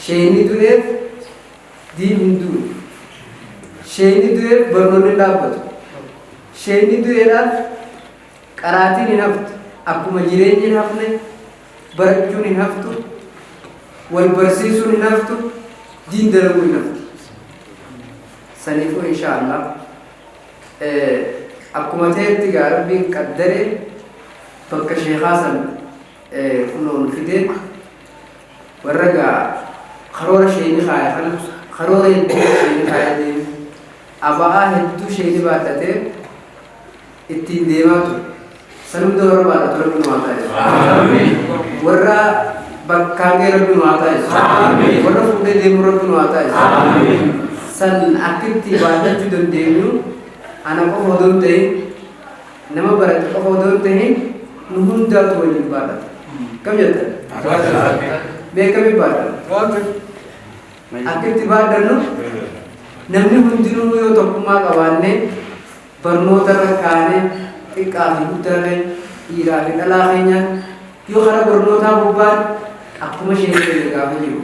Sheeni dureef diin hin duune. Sheeni dureef barnoonni hin dhaabbatu. Sheeni dureedhaaf qaraatiin hin haftu. Akkuma jireenyi hin hafne barachuun hin haftu. Wal barsiisuun hin haftu. Diin dalaguu hin haftu. Saniifuu inshaallah akkuma ta'etti gaa Rabbiin qaddaree bakka sheekaa san kunuun fidee warra gaa karoora sheeni kaaya kana karoora hedduu sheeni kaaya deemu aba'aa hedduu sheeni baadhatee ittiin deemaa ture san hunda warra baadhatu Rabbi nu haa taasisu warra bakkaangee Rabbi nu haa taasisu warra fuudhee deemu Rabbi nu haa taasisu san akkitti baadhachuu dandeenyu ana qofa odoo hin ta'in nama barate qofa odoo hin ta'in nu hundaatu waliin baadhata kam jettan beekami baadhata akkitti baadhannu namni hundinuu yoo tokkummaa qabaanne barnoota irra kaane xiqqaa fi guddaa dhiiraa fi dhalaa keenyaan yoo karaa barnootaa bobbaan akkuma sheekii gaafa jiru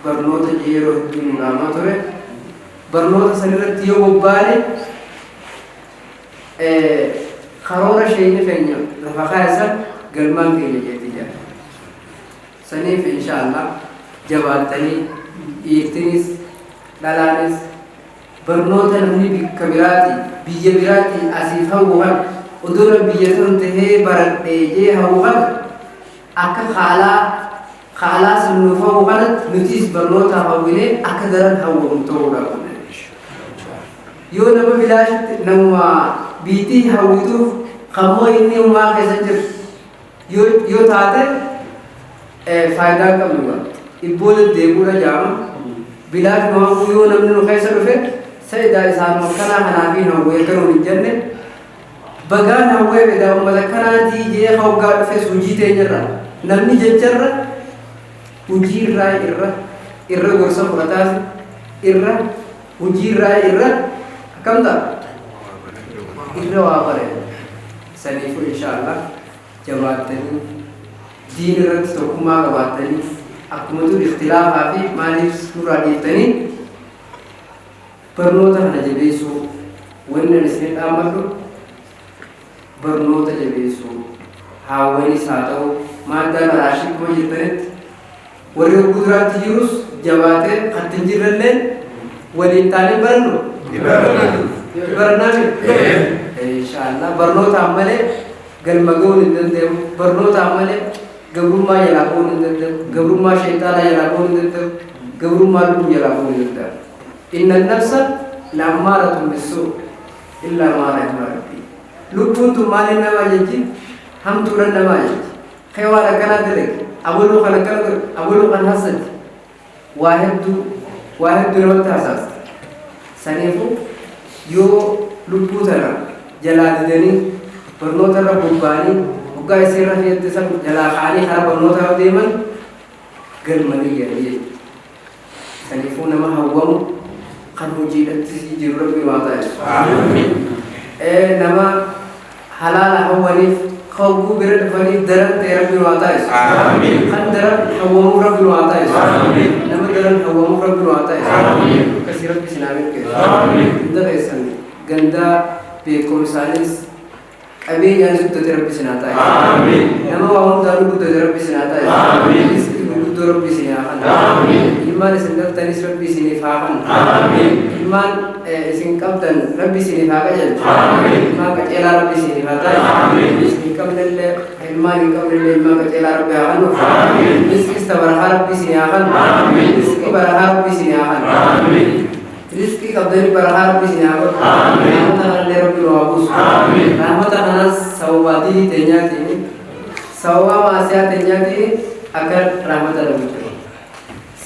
barnoota yeroo hedduu nu dhaamaa ture barnoota san irratti yoo bobbaane karoora sheekii keenya lafa kaaysan galmaan keenya jeetii jira saniif inshaallah jabaattanii dhiirtinis dhalaanis barnoota namni bikka biraati biyya biraati asiif hawwuhan odoo biyya san tahee baradhee jee hawwuhan akka haalaa sun nuuf hawwuhanatti nutis barnoota hawwinee akka daran hawwamu ta'uudha yoo nama bilaashitti nama biitii hawwituuf kammoo inni uumaa keessa jiru yoo taate faayidaa qabnu ibboola deebuudha jaama bilaash nu yoo namni nu keessa dhufe sa'idaa isaan makkanaa kanaafi hawwee garuu hin jenne bagaan hawwee edaa ummata kanaatii jee hawgaa dhufe hujii teenyarra namni jecharra hujii irra gorsa fudhataas irra hujii irra akkam ta'a irra waa bareeda saniifuu inshaallah jabaattanii diin irratti tokkummaa qabaattanii akkuma dur ikhtilaafaa fi maaliif suuraa dhiiftanii barnoota kana jabeessuu wanni isin dhaammadhu barnoota jabeessuu haawwanis haa ta'u maaddaa baraashii kuma jirtanitti warri guduraatti jirus jabaatee kan hin jirrellee waliin taanee barannu barannaan inshaallah barnootaan malee galma ga'uun hin danda'amu barnootaan malee gabrummaa jalaa ba'uun hin danda'amu gabrummaa sheexaanaa jalaa ba'uun hin danda'amu gabrummaa lubbuu jalaa ba'uun hin danda'amu inna nafsa la'ammaaratun bissuu illaa maa rahima rabbii lubbuun tun maaliin namaa jechi hamtuudhaan namaa jechi kee waan akkanaa dalage abaluu kan akkana godhe abaluu kan hasadi waa hedduu namatti hasaasa saniifuu yoo lubbuu tana jalaa didanii barnoota irra bobba'anii waggaa isii irra feettisan jalaa ka'anii karaa barnootaa deeman galmanii jedhanii saniifuu nama hawwamu kan hojiidhatti jiru Rabbi waa taasisu nama halaala hawwaniif hawwuu bira dhufaniif daran ta'e Rabbi waa taasisu kan daran hawwamuu Rabbi waa taasisu nama daran hawwamuu Rabbi waa taasisu akkasii Rabbi sinaamin keessa hunda keessan gandaa beekumsaanis qabeenyaan guddate Rabbi sinaa taasisu nama waa hundaanuu guddate Rabbi sinaa taasisu guddoo Rabbi sinaa kan ilmaan isin dhaltanis Rabbi isiniif haa kan ilmaan isin qabdan Rabbi isiniif haa qajeelchu ilmaan qajeelaa Rabbi isiniif haa taasisu isin qabnellee ilmaan hin qabnellee ilmaan qajeelaa Rabbi haa kannuuf rizqis tabarahaa Rabbi isinii haa kan rizqi barahaa Rabbi isinii haa kan rizqi qabdanii barahaa Rabbi isinii haa godhu rahmata kanallee Rabbi nu haa buusu rahmata kanas sababaa diinii teenyaatiin sababaa maasiyaa teenyaatiin akka rahmata dhabu jiru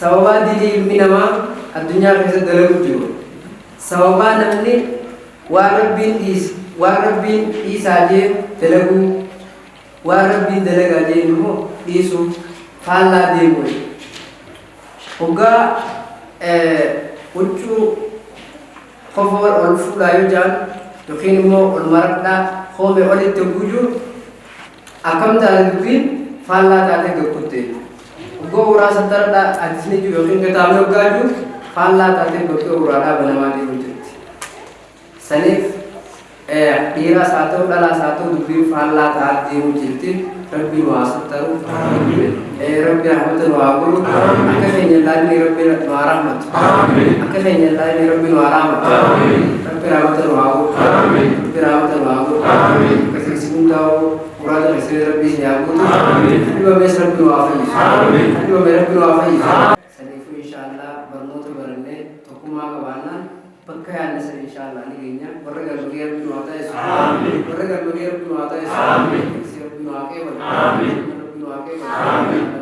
sababaa dilii ilmi namaa addunyaa keessa dalagu jiru sababaa namni waan rabbiin dhiisaa jee dalaguu waan rabbiin dalagaa jee immoo dhiisuu faallaa deemu hoggaa huccuu qofa ol fuudhaa yoo jaan yookiin immoo ol maradhaa koomee olitti guujuu akkam taate dubbiin faallaa taatee gagguttee Go ura satara adisni ju yokin kitabnya gaju falla tatil bukti urada banamati bujut. Sanif dira satu dala satu dubir falla taat diru jitin Rabbi wasataru Rabbi rahmatul waqul akafenya lani Rabbi rahmat akafenya lani Rabbi rahmat Rabbi rahmatul waqul Rabbi rahmatul waqul kasih simutau urada kasih Rabbi nyabut Rabbi babes Rabbi wafai Rabbi babes Rabbi wafai sanifu insyaallah bermutu berne tokuma kawana pagkaya na sa inshallah ni ganyan baragal bagir binuata Yesus baragal bagir binuata Yesus sir binuake amin binuake amin